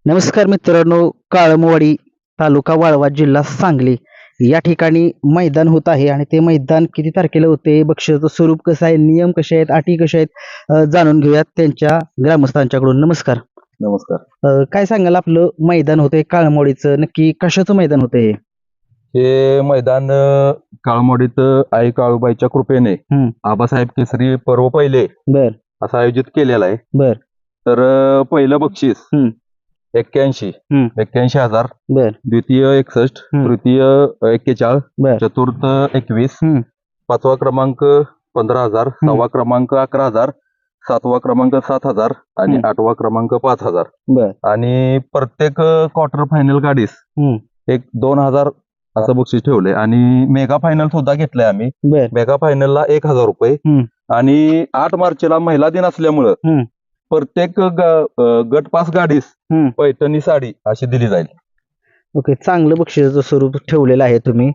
नमस्कार मित्रांनो, काळमवाडी तालुका वाळवा जिल्हा सांगली या ठिकाणी मैदान होत आहे आणि ते मैदान किती तारखेला होते, बक्षिसाचं स्वरूप कसं आहे, नियम कसे आहेत, अटी कशा आहेत, जाणून घेऊयात त्यांच्या ग्रामस्थांच्याकडून. नमस्कार. नमस्कार. काय सांगाल, आपलं मैदान होतंय काळमवाडीचं, नक्की कशाचं मैदान होतंय हे? हे मैदान काळमवाडीत आई काळूबाईच्या कृपेने आबासाहेब केसरी पर्व पहिले बर असं आयोजित केलेलं आहे. बर तर पहिलं बक्षीस 81,000, बर द्वितीय 61, तृतीय 41, बर चतुर्थ 21, पाचवा क्रमांक 15,000, सहावा क्रमांक 11,000, सातवा क्रमांक 7,000 आणि आठवा क्रमांक 5,000. बर आणि प्रत्येक क्वार्टर फायनल गाडीस एक 2,000 असं बक्षीस ठेवलंय आणि मेगा फायनल सुद्धा घेतलंय आम्ही. बर मेगा फायनलला 1,000 रुपये आणि 8 मार्चला महिला दिन असल्यामुळं प्रत्येक गट पास गाडीस पैठणी साडी अशी दिली जाईल. ओके, चांगलं बक्षिसाचं स्वरूप ठेवलेलं आहे तुम्ही.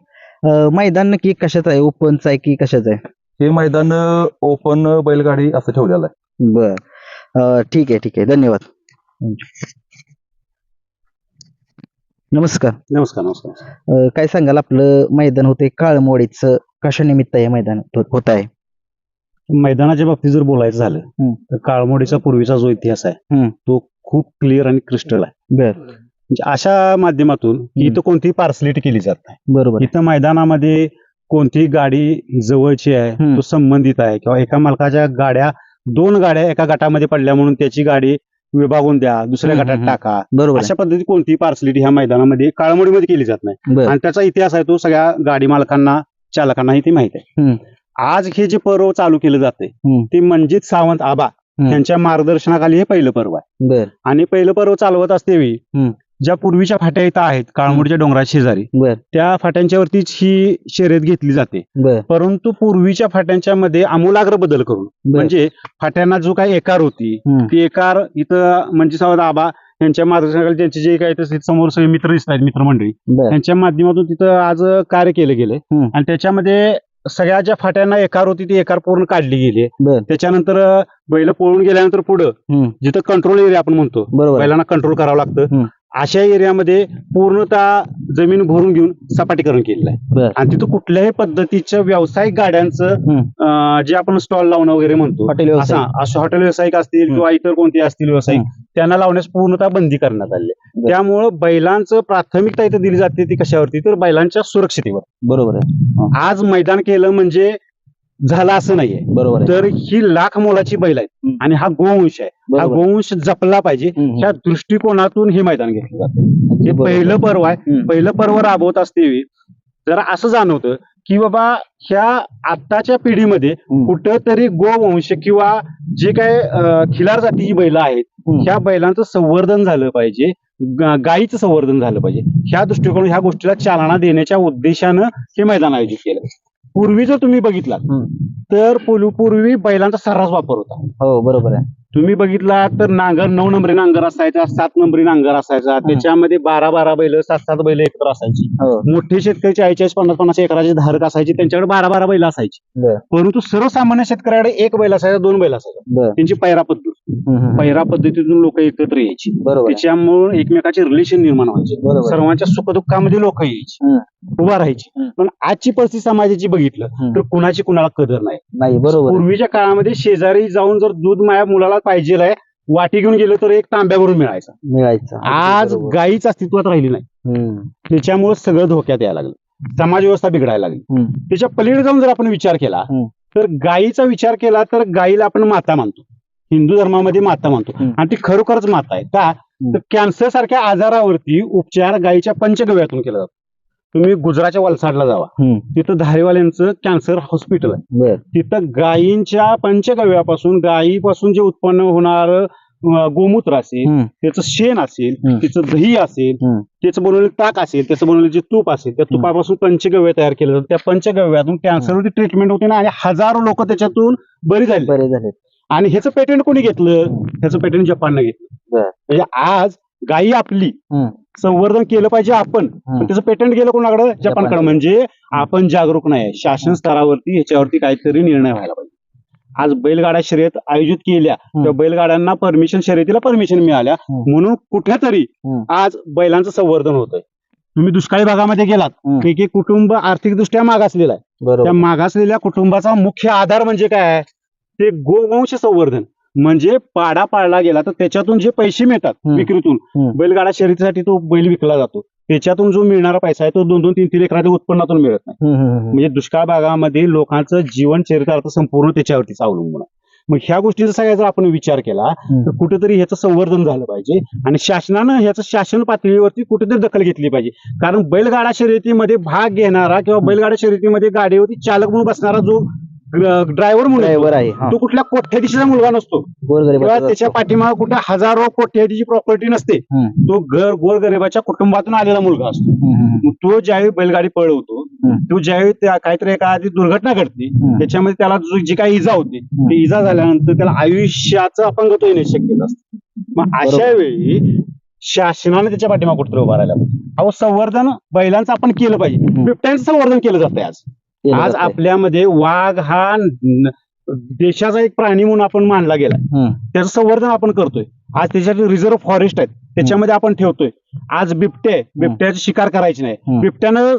मैदान नक्की कशाचं आहे, ओपनचं आहे की कशाचं आहे? हे मैदान ओपन बैलगाडी असं ठेवलेलं आहे. बर, ठीक आहे ठीक आहे, धन्यवाद. नमस्कार. नमस्कार. नमस्कार. काय सांगाल, आपलं मैदान होते काळमवाडीचं, कशा निमित्त हे मैदान होत आहे? मैदानाच्या बाबतीत जर बोलायचं झालं तर काळमवाडीचा पूर्वीचा जो इतिहास आहे तो खूप क्लिअर आणि क्रिस्टल आहे. बर म्हणजे अशा माध्यमातून इथं कोणतीही पार्सलिटी केली जात नाही. बरोबर. इथं मैदानामध्ये कोणतीही गाडी जवळची आहे, तो संबंधित आहे, किंवा एका मालकाच्या गाड्या 2 गाड्या एका गटामध्ये पडल्या म्हणून त्याची गाडी विभागून द्या, दुसऱ्या गटात टाका, बरोबर. अशा पद्धती कोणतीही पार्सलिटी ह्या मैदानामध्ये काळमवाडीमध्ये केली जात नाही. बर आणि त्याचा इतिहास आहे तो सगळ्या गाडी मालकांना, चालकांनाही ते माहित आहे. आज हे जे पर्व चालू केलं जाते ते मनजित सावंत आबा यांच्या मार्गदर्शनाखाली हे पहिलं पर्व आहे. बर आणि पहिलं पर्व चालवत असतेवेळी ज्या पूर्वीच्या फाट्या इथं आहेत काळमवाडीच्या डोंगराच्या शेजारी, बर त्या फाट्यांच्या वरतीच ही शर्यत घेतली जाते. बर परंतु पूर्वीच्या फाट्यांच्या मध्ये आमूलाग्र बदल करून, म्हणजे फाट्यांना जो काही एकार होती ती एकार इथं मनजित सावंत आबा यांच्या मार्गदर्शनाखाली त्यांचे जे काही समोर सगळे मित्र दिसत आहेत, मित्रमंडळी, त्यांच्या माध्यमातून तिथं आज कार्य केलं गेलंय. आणि त्याच्यामध्ये सगळ्या ज्या फाट्यांना एकार होती ती एकार पूर्ण काढली गेली. त्याच्यानंतर बैल पळून गेल्यानंतर पुढं जिथं कंट्रोल एरिया आपण म्हणतो, बैलांना कंट्रोल करावं लागतं, अशा एरियामध्ये पूर्णतः जमीन भरून घेऊन सपाटीकरण केलेलं आहे. आणि तिथं कुठल्याही पद्धतीच्या व्यावसायिक गाड्यांचं जे आपण स्टॉल लावणं वगैरे म्हणतो, असं हॉटेल व्यावसायिक असतील किंवा इतर कोणते असतील व्यावसायिक, त्यांना लावण्यास पूर्णतः बंदी करण्यात आली. त्यामुळं बैलांचं प्राथमिकता इथं दिली जाते ती कशावरती, तर बैलांच्या सुरक्षितेवर. बरोबर आहे. आज मैदान केलं म्हणजे झालं असं नाहीये. बरोबर. तर ही लाख मोलाची बैल आहेत आणि हा गोवंश आहे, हा गोवंश जपला पाहिजे ह्या दृष्टिकोनातून हे मैदान घेतलं जातं. हे पहिलं पर्व आहे. पहिलं पर्व राबवत असतेवेळी जरा असं जाणवतं की बाबा ह्या आत्ताच्या पिढीमध्ये कुठंतरी गोवंश किंवा जे काय खिलार जातीची बैल आहेत ह्या बैलांचं संवर्धन झालं पाहिजे, गायीचं संवर्धन झालं पाहिजे. ह्या दृष्टिकोन ह्या गोष्टीला चालना देण्याच्या उद्देशानं हे मैदान आयोजित केलं. पूर्वी जर तुम्ही बघितलात तर पूर्वी बैलांचा सर्रास वापर होता. हो, बरोबर आहे. तुम्ही बघितला तर नांगर 9 नंबरी नांगर असायचा, 7 नंबरी नांगर असायचा, त्याच्यामध्ये 12 बैल, 7 बैल एकत्र असायची. मोठे शेतकरी 40 50 एकराचे धारक असायचे, त्यांच्याकडे 12 बैल असायची. परंतु सर्वसामान्य शेतकर्याकडे 1 बैल असायचा, 2 बैल असायचा. त्यांची पैरा पद्धतीतून लोक एकत्र यायची. त्याच्यामुळे एकमेकाचे रिलेशन निर्माण व्हायचे, सर्वांच्या सुखदुःखामध्ये लोक यायची, उभा राहायची. पण आजची परिस्थिती समाजाची बघितलं तर कुणाची कुणाला कदर नाही. बरोबर. पूर्वीच्या काळामध्ये शेजारी जाऊन जर दूध माया मुलाला पाहिजे वाटी घेऊन गेलं तर एक तांब्यावरून मिळायचं. आज गायीच अस्तित्वात राहिली नाही. त्याच्यामुळे सगळं धोक्यात यायला लागलं, समाज व्यवस्था बिघडायला लागली. त्याच्या पलीकडे जाऊन जर आपण विचार केला तर गायीचा विचार केला तर गायीला आपण माता मानतो, हिंदू धर्मामध्ये माता मानतो, आणि ती खरोखरच माता आहे. का तर कॅन्सर सारख्या आजारावरती उपचार गायीच्या पंचगव्यातून केला जातो. तुम्ही गुजरातच्या वलसाडला जावा, तिथं धारेवाल्यांचं कॅन्सर हॉस्पिटल आहे. तिथं गायींच्या पंचगव्यापासून, गायीपासून जे उत्पन्न होणार गोमूत्र असेल, त्याचं शेण असेल, त्याचं दही असेल, त्याचं बनवलेलं ताक असेल, त्याचं बनवलेलं जे तूप असेल, त्या तुपापासून पंचगव्य तयार केलं जातं. त्या पंचगव्यातून कॅन्सरवरती ट्रीटमेंट होते ना, आणि हजारो लोक त्याच्यातून बरी झाली. आणि ह्याचं पेटंट कोणी घेतलं? ह्याचं पेटंट जपाननं घेतलं. म्हणजे आज गायी आपली संवर्धन केलं पाहिजे आपण, त्याचं पेटंट गेलं कोणाकडे? जपानकडे. म्हणजे आपण जागरूक नाही, शासन स्तरावरती ह्याच्यावरती काहीतरी निर्णय व्हायला पाहिजे. आज बैलगाडा शर्यत आयोजित केल्या त्या बैलगाड्यांना शर्यतीला परमिशन मिळाल्या म्हणून कुठेतरी आज बैलांचं संवर्धन होतंय. तुम्ही दुष्काळी भागामध्ये गेलात एक कुटुंब आर्थिकदृष्ट्या मागासलेलं आहे. त्या मागासलेल्या कुटुंबाचा मुख्य आधार म्हणजे काय आहे, ते गोवंश संवर्धन. म्हणजे पाडा पाळला गेला तर त्याच्यातून जे पैसे मिळतात विक्रीतून, बैलगाडा शर्यतीसाठी तो बैल विकला जातो, त्याच्यातून जो मिळणारा पैसा आहे तो 2-2, 3-3 एकराच्या उत्पन्नातून मिळत नाही. म्हणजे दुष्काळ भागामध्ये लोकांचं जीवन चरितार्थ संपूर्ण त्याच्यावरतीच अवलंबून आहे. मग ह्या गोष्टीचा सगळ्या जर आपण विचार केला तर कुठेतरी ह्याचं संवर्धन झालं पाहिजे आणि शासनानं ह्याचं शासन पातळीवरती कुठेतरी दखल घेतली पाहिजे. कारण बैलगाडा शर्यतीमध्ये भाग घेणारा किंवा बैलगाडा शर्यतीमध्ये गाडीवरती चालक म्हणून बसणारा जो ड्रायव्हर आहे तो कुठल्या कोट्याधीशाचा मुलगा नसतो किंवा त्याच्या पाठीमागे कुठे हजारो कोट्याधीची प्रॉपर्टी नसते. तो गोरगरिबाच्या कुटुंबातून आलेला मुलगा असतो. मग तो ज्यावेळी बैलगाडी पळवतो, तो ज्यावेळी काहीतरी एखादी दुर्घटना घडते, त्याच्यामध्ये त्याला जी काही इजा होते, ती इजा झाल्यानंतर त्याला आयुष्याचं अपंगत्व येणे शक्य असतं. मग अशा वेळी शासनाने त्याच्या पाठीमागे कुठेतरी उभा राहिला पाहिजे. अहो, संवर्धन बैलांचं आपण केलं पाहिजे. बिबट्यांचं संवर्धन केलं जातंय आज आपल्यामध्ये वाघ हा देशाचा एक प्राणी म्हणून आपण मानला गेला, त्याचं संवर्धन आपण करतोय. आज त्याच्यात रिझर्व्ह फॉरेस्ट आहेत, त्याच्यामध्ये आपण ठेवतोय. आज बिबट्याची शिकार करायची नाही, बिबट्यानं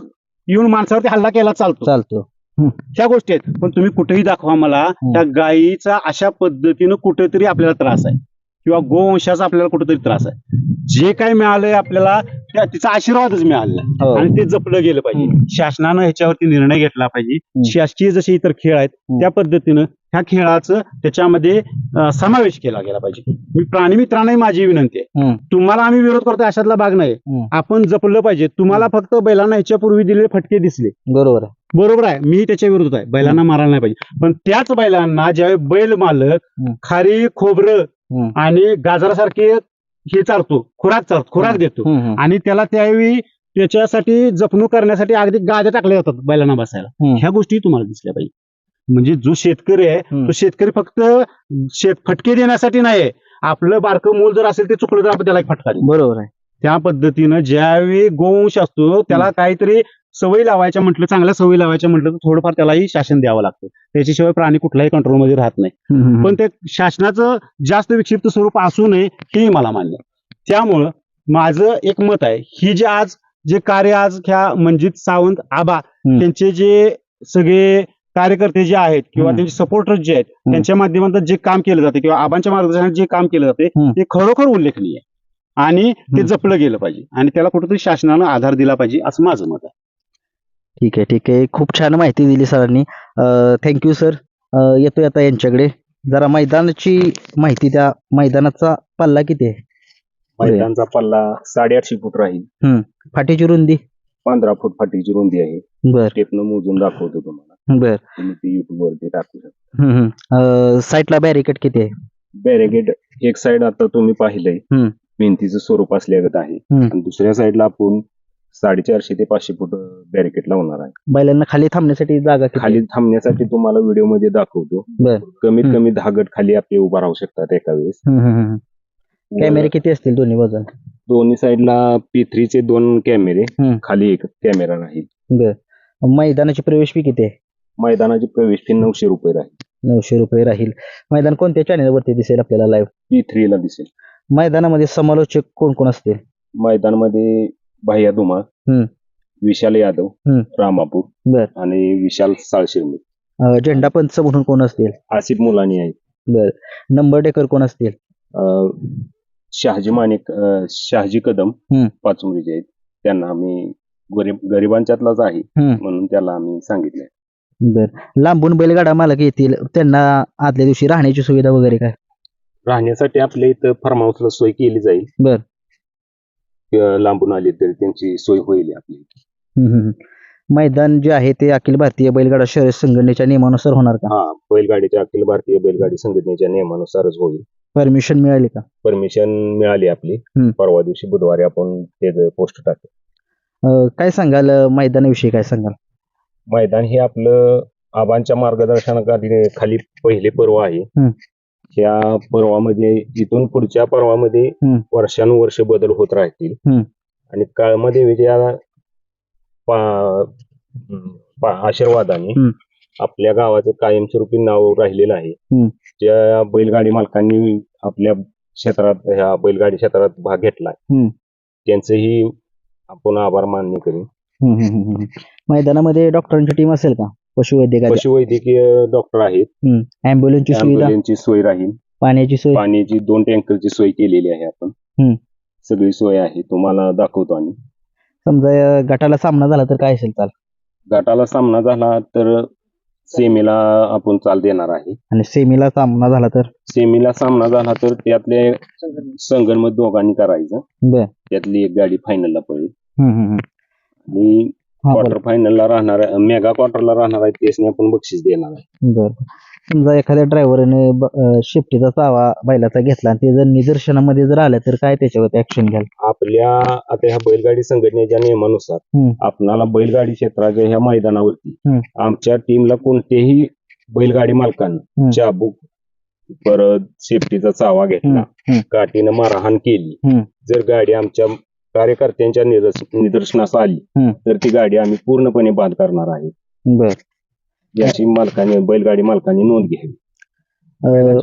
येऊन माणसावरती हल्ला केला चालतो. ह्या गोष्टी आहेत. पण तुम्ही कुठेही दाखवा मला त्या गायीचा अशा पद्धतीनं कुठेतरी आपल्याला त्रास आहे किंवा गोवंशाचा आपल्याला कुठेतरी त्रास आहे. जे काय मिळालंय आपल्याला तिचा आशीर्वादच मिळाला आणि ते जपलं गेलं पाहिजे. शासनानं ह्याच्यावरती निर्णय घेतला पाहिजे. शासकीय जसे इतर खेळ आहेत त्या पद्धतीनं ह्या खेळाचं त्याच्यामध्ये समावेश केला गेला पाहिजे. मी प्राणी मित्रांनाही माझी विनंती आहे, तुम्हाला आम्ही विरोध करतो अशातला भाग नाही. आपण जपलं पाहिजे. तुम्हाला फक्त बैलांना ह्याच्यापूर्वी दिलेले फटके दिसले, बरोबर आहे, मी त्याच्या विरोधात आहे. बैलांना मारायला नाही पाहिजे. पण त्याच बैलांना ज्यावेळी बैल मालक खारी, खोबरं आणि गाजरासारखे हे चालतो, खुराक देतो आणि त्याला त्यावेळी त्याच्यासाठी जपणूक करण्यासाठी अगदी गाद्या टाकल्या जातात बैलांना बसायला. ह्या गोष्टी तुम्हाला दिसल्या पाहिजे. म्हणजे जो शेतकरी आहे तो शेतकरी फक्त फटके देण्यासाठी नाही, आपलं बारकं मूल जर असेल ते चुकलं तर आपण त्याला एक फटका देऊ. बरोबर आहे. त्या पद्धतीनं ज्यावेळी गोवंश असतो त्याला काहीतरी सवयी लावायच्या म्हटलं, चांगल्या सवयी लावायच्या म्हटलं तर थोडंफार त्यालाही शासन द्यावं लागतं. त्याच्याशिवाय प्राणी कुठल्याही कंट्रोलमध्ये राहत नाही. पण ते शासनाचं जास्त विक्षिप्त स्वरूप असू नये हेही मला मान्य. त्यामुळं माझं एक मत आहे, ही जे कार्य आज ह्या मनजित सावंत आबा त्यांचे जे सगळे कार्यकर्ते जे आहेत किंवा त्यांचे सपोर्टर्स जे आहेत त्यांच्या माध्यमातून जे काम केलं जाते किंवा आबांच्या मार्गदर्शनात जे काम केलं जाते ते खरोखर उल्लेखनीय आहे आणि ते जपलं गेलं पाहिजे आणि त्याला कुठेतरी शासनानं आधार दिला पाहिजे असं माझं मत आहे. ठीक आहे. खूप छान माहिती दिली सरांनी. Thank you sir. येतोय आता यांच्याकडे जरा मैदानाची माहिती द्या. मैदानाचा पल्ला किती आहे? मैदानाचा पल्ला 8.5 फूट राहील. फाटीची रुंदी 15 फूट फाटीची रुंदी आहे. बर, टेपनं मोजून दाखवतो तुम्हाला. बर. तुम्ही ते युट्यूब वरती टाकू शकता. साईडला बॅरिकेड किती आहे? बॅरिकेड एक साइड आता तुम्ही पाहिलंय भिंतीचं स्वरूप असल्यागत आहे आणि दुसऱ्या साईडला आपण 450 ते 500 फूट बॅरिकेड लावणार आहे. बैलांना खाली थांबण्यासाठी जागा किती? खाली थांबण्यासाठी तुम्हाला व्हिडिओ मध्ये दाखवतो. कमीत कमी 10 गट खाली आपले उभा राहू शकतात एका वेळेस. कॅमेरे किती असतील दोन्ही बाजूला? दोन्ही साईडला P3 चे 2 कॅमेरे, खाली एक कॅमेरा राहील. बर. मैदानाची प्रवेश फी किती आहे? मैदानाची प्रवेश फी 900 रुपये राहील. 900 रुपये राहील. मैदान कोणत्या चॅनेलवरती दिसेल आपल्याला लाईव्ह? P3 ला दिसेल. मैदानामध्ये समालोचक कोण कोण असतील? मैदानामध्ये भैया धुमाळ, विशाल यादव, रामापूर बर आणि विशाल साळशिरमी. झेंडा पंच म्हणून कोण असतील? आसिफ मुलानी आहेत. बर. नंबर टेकर कोण असतील? शहाजी माणिक, शहाजी कदम पाचुंबरीचे आहेत. त्यांना आम्ही गरिबांच्यातलाच आहे म्हणून त्याला आम्ही सांगितलंय. बर. लांबून बैलगाडा मालक येतील त्यांना आदल्या दिवशी राहण्याची सुविधा वगैरे काय? राहण्यासाठी आपल्या इथं फार्म हाऊसला सोय केली जाईल. बर. लांबून आले तरी त्यांची सोय होईल आपली. मैदान जे आहे ते अखिल भारतीय बैलगाडा शर्यत संघटनेच्या नियमानुसार होणार का? हा, बैलगाडीच्या अखिल भारतीय बैलगाडी संघटनेच्या नियमानुसारच होईल. परमिशन मिळाली का? परमिशन मिळाली आपली. परवा दिवशी बुधवारी आपण ते पोस्ट टाकू. काय सांगाल मैदानाविषयी? काय सांगाल? मैदान हे आपलं आबांच्या मार्गदर्शनाखाली पहिले पर्व आहे. ह्या पर्वामध्ये इथून पुढच्या पर्वामध्ये वर्षानुवर्ष बदल होत राहतील आणि काळामध्ये विजया आशीर्वादाने आपल्या गावाचं कायमस्वरूपी नाव राहिलेलं आहे. ज्या बैलगाडी मालकांनी आपल्या क्षेत्रात ह्या बैलगाडी क्षेत्रात भाग घेतलाय त्यांचंही आपण आभार मान्य करू. मैदानामध्ये डॉक्टरांची टीम असेल का? पशुवैद्यकीय डॉक्टर आहेत. अँब्युलन्सची सुविधा, ची सोय राहील. पाण्याची सोय, पाण्याची 2 टँकरची सोय केलेली आहे आपण. सगळी सोय आहे, तुम्हाला दाखवतो आम्ही. समजा गटाला सामना झाला तर काय असेल चाल? गटाला सामना झाला तर सेमीला आपण चाल देणार आहे. आणि सेमीला सामना झाला तर? सेमीला सामना झाला तर त्यातले संगणमत दोघांनी करायचं. बर. त्यातली एक गाडी फायनलला पडेल. आणि क्वार्टर फायनलला राहणार, मेगा क्वार्टरला राहणार आहे त्यासनी आपण बक्षीस देणार आहे. बर. समजा एखाद्या ड्रायव्हरने शेफ्टीचा चावा बैलाचा घेतला आणि ते जर निदर्शनामध्ये जर आलं तर काय त्याच्यावर ऍक्शन घ्याल? आपल्या आता ह्या बैलगाडी संघटनेच्या नियमानुसार आपणाला बैलगाडी क्षेत्राच्या ह्या मैदानावरती आमच्या टीमला कोणतेही बैलगाडी मालकांना चाबूक, परत सेफ्टीचा चावा घेतला, काठीनं मारहाण केली, जर गाडी आमच्या कार्यकर्त्यांच्या निदर्शनास आली तर ती गाडी आम्ही पूर्णपणे बाद करणार आहे. बर. याची बैलगाडी मालकांनी नोंद घ्यावी.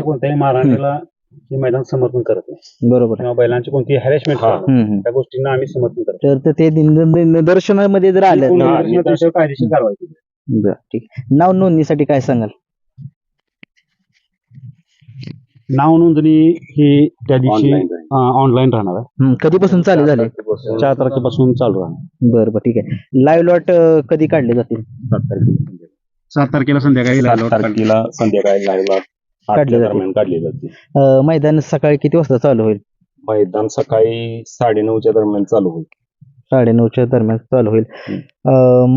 कोणत्याही मारहाणीला हे मैदान समर्थन करत नाही. बरोबर. किंवा बैलांची कोणती हॅरेसमेंट त्या गोष्टींना आम्ही समर्थन करतो. तर ते निदर्शनामध्ये जर आलं कायदेशीर कारवाई केली. बर, ठीक. नाव नोंदणीसाठी काय सांगाल? नाव नोंदणी ही त्या दिवशी ऑनलाईन राहणार आहे. कधीपासून चालू झाले? 4 तारखेपासून चालू राहणार. बरं, ठीक आहे. लाईव्ह लॉट कधी काढले जातील? 7 तारखेला संध्याकाळी लाईव्ह लॉट दरम्यान काढले जाते. मैदान सकाळी किती वाजता चालू होईल? मैदान सकाळी 9:30च्या दरम्यान चालू होईल. 9:30च्या दरम्यान चालू होईल.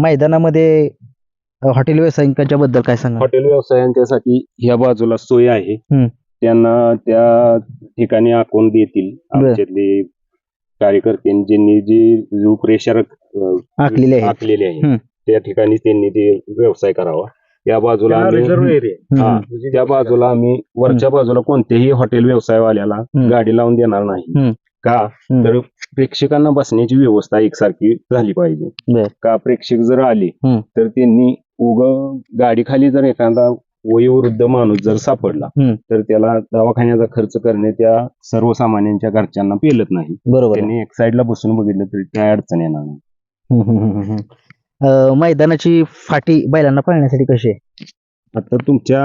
मैदानामध्ये हॉटेल व्यावसायिकांच्या बद्दल काय सांगा? हॉटेल व्यवसायांच्यासाठी या बाजूला सोय आहे. त्यांना त्या ठिकाणी आखून देतील आमच्यातले कार्यकर्त्यांनी, ज्यांनी जे रूपरेषा आखलेली आहे त्या ठिकाणी त्यांनी ते व्यवसाय करावा. त्या बाजूला त्या बाजूला आम्ही वरच्या बाजूला कोणत्याही हॉटेल व्यवसायवाल्याला गाडी लावून देणार नाही. का तर प्रेक्षकांना बसण्याची व्यवस्था एकसारखी झाली पाहिजे. का प्रेक्षक जर आले तर त्यांनी गाडी खाली जर एखादा वयोवृद्ध माणूस जर सापडला तर त्याला दवाखान्याचा खर्च करणे त्या सर्वसामान्यांच्या घरच्यांना पेलत नाही. बरोबर. त्यांनी एक साईडला बसून बघितलं तरी काय अडचण येणार नाही. मैदानाची फाटी बैलांना पाळण्यासाठी कशी आहे? आता तुमच्या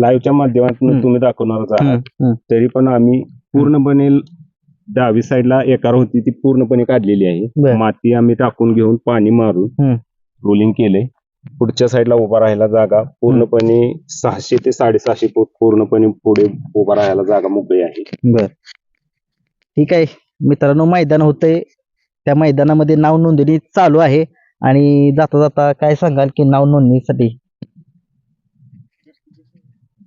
लाईव्हच्या माध्यमातून तुम्ही दाखवणारच आहात, तरी पण आम्ही पूर्णपणे डावी साईडला एकार होती ती पूर्णपणे काढलेली आहे. माती आम्ही टाकून घेऊन पाणी मारून रोलिंग केलंय. पुढच्या साईडला उभा राहायला जागा पूर्णपणे 600 ते 750 फूट पूर्णपणे पुढे उभा राहायला जागा मोकळी आहे. बर, ठीक आहे मित्रांनो. मैदान होतंय, त्या मैदानामध्ये नाव नोंदणी चालू आहे. आणि जाता जाता काय सांगाल की नाव नोंदणीसाठी?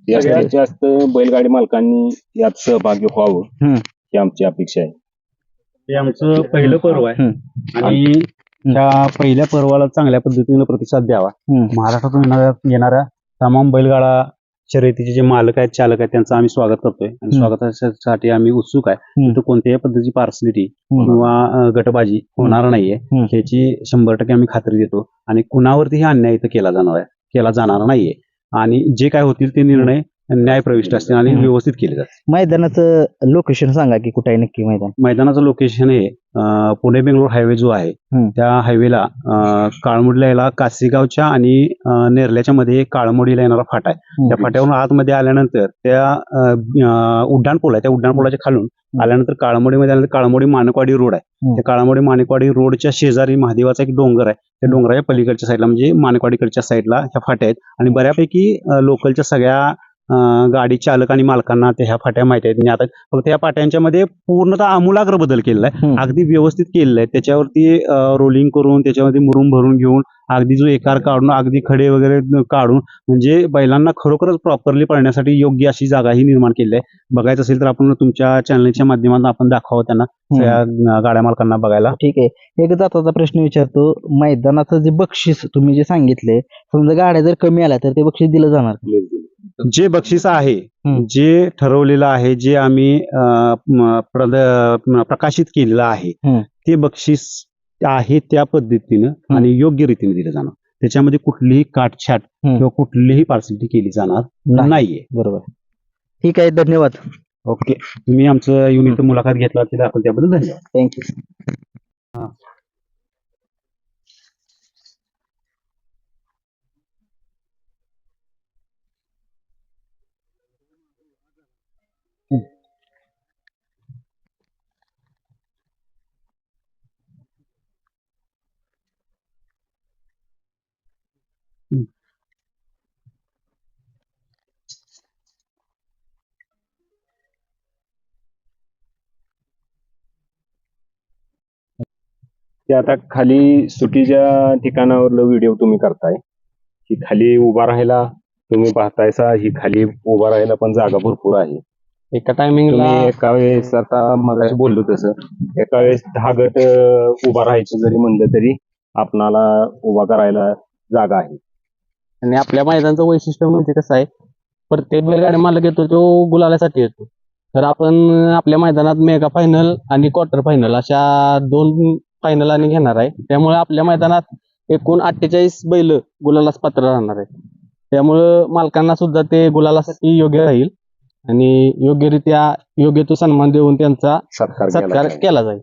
जास्तीत जास्त बैलगाडी मालकांनी यात सहभागी व्हावं ही आमची अपेक्षा आहे. हे आमचं पहिलं पर्व आहे आणि त्या पहिल्या पर्वाला चांगल्या पद्धतीने प्रतिसाद द्यावा. महाराष्ट्रातून येणाऱ्या तमाम बैलगाडा शर्यतीचे जे मालक आहेत, चालक आहेत, त्यांचं आम्ही स्वागत करतोय आणि स्वागतासाठी आम्ही उत्सुक आहे. तर कोणत्याही पद्धतीची पार्सलिटी किंवा गटबाजी होणार नाहीये ह्याची 100% आम्ही खात्री देतो. आणि कुणावरतीही अन्याय इथं केला जाणार नाहीये. आणि जे काय होतील ते निर्णय न्यायप्रविष्ट असतील आणि व्यवस्थित केले जातील. मैदानाचं लोकेशन सांगा की कुठे आहे नक्की मैदान? मैदानाचं लोकेशन हे पुणे बेंगलोर हायवे जो आहे त्या हायवेला काळमुडीला यायला कासेगावच्या आणि नेरल्याच्या मध्ये काळमुडीला येणारा फाटा आहे. त्या फाट्यावरून आतमध्ये आल्यानंतर त्या उड्डाणपूल आहे, त्या उड्डाणपुलाच्या खालून आल्यानंतर काळमोडीमध्ये आल्यानंतर काळमोडी माणकवाडी रोड आहे. त्या काळमोडी माणकवाडी रोडच्या शेजारी महादेवाचा एक डोंगर आहे. त्या डोंगराच्या पलीकडच्या साईडला म्हणजे माणकवाडीकडच्या साईडला ह्या फाट्या आहेत. आणि बऱ्यापैकी लोकलच्या सगळ्या गाडी चालक आणि मालकांना त्या ह्या फाट्या माहिती आहेत. आता फक्त या फाट्यांच्या मध्ये पूर्णतः आमूलाग्र बदल केलेला आहे. अगदी व्यवस्थित केलेलं आहे. त्याच्यावरती रोलिंग करून त्याच्यामध्ये मुरुम भरून घेऊन अगदी जो एकार काढून अगदी खडे वगैरे काढून म्हणजे बैलांना खरोखरच प्रॉपरली पळण्यासाठी योग्य अशी जागा ही निर्माण केली आहे. बघायचं असेल तर आपण तुमच्या चॅनलच्या माध्यमातून आपण दाखवावं त्यांना, त्या गाड्या मालकांना बघायला. ठीक आहे. एक जाताचा प्रश्न विचारतो. मैदानाचं जे बक्षीस तुम्ही जे सांगितले, समजा गाड्या जर कमी आल्या तर ते बक्षीस दिलं जाणार? जे बक्षीस आहे, जे ठरवलेलं आहे, जे आम्ही प्रकाशित केलेलं आहे ते बक्षीस आहे त्या पद्धतीनं आणि योग्य रीतीने दिलं जाणार. त्याच्यामध्ये कुठलीही काटछाट किंवा कुठलीही पार्सलिटी केली जाणार नाहीये. बरोबर. ठीक आहे, धन्यवाद. ओके, तुम्ही आमचं युनिट मुलाखत घेतला त्याबद्दल धन्यवाद. थँक्यू. ते आता खाली सुटीच्या ठिकाणावरलं व्हिडिओ तुम्ही करताय की खाली उभा राहायला तुम्ही पाहतायसा ही खाली उभा राहायला पण जागा भरपूर आहे. एका टायमिंगला तुम्ही एका वेळेस आता मगाशी बोललो तसं एका वेळेस 10 गट उभा राहायचं जरी म्हणलं तरी आपणाला उभा करायला जागा आहे. आणि आपल्या मैदानाचं वैशिष्ट्य म्हणजे कसं आहे, प्रत्येक बैलगाडी मालक येतो तो गुलालासाठी येतो. तर आपण आपल्या मैदानात मेगा फायनल आणि क्वार्टर फायनल अशा 2 फायनल आणि घेणार आहे. त्यामुळे आपल्या मैदानात एकूण 48 बैल गुलालास पात्र राहणार आहे. त्यामुळं मालकांना सुद्धा ते गुलालासाठी योग्य राहील आणि योग्यरित्या योग्य तो सन्मान देऊन त्यांचा सत्कार सत्कार केला जाईल.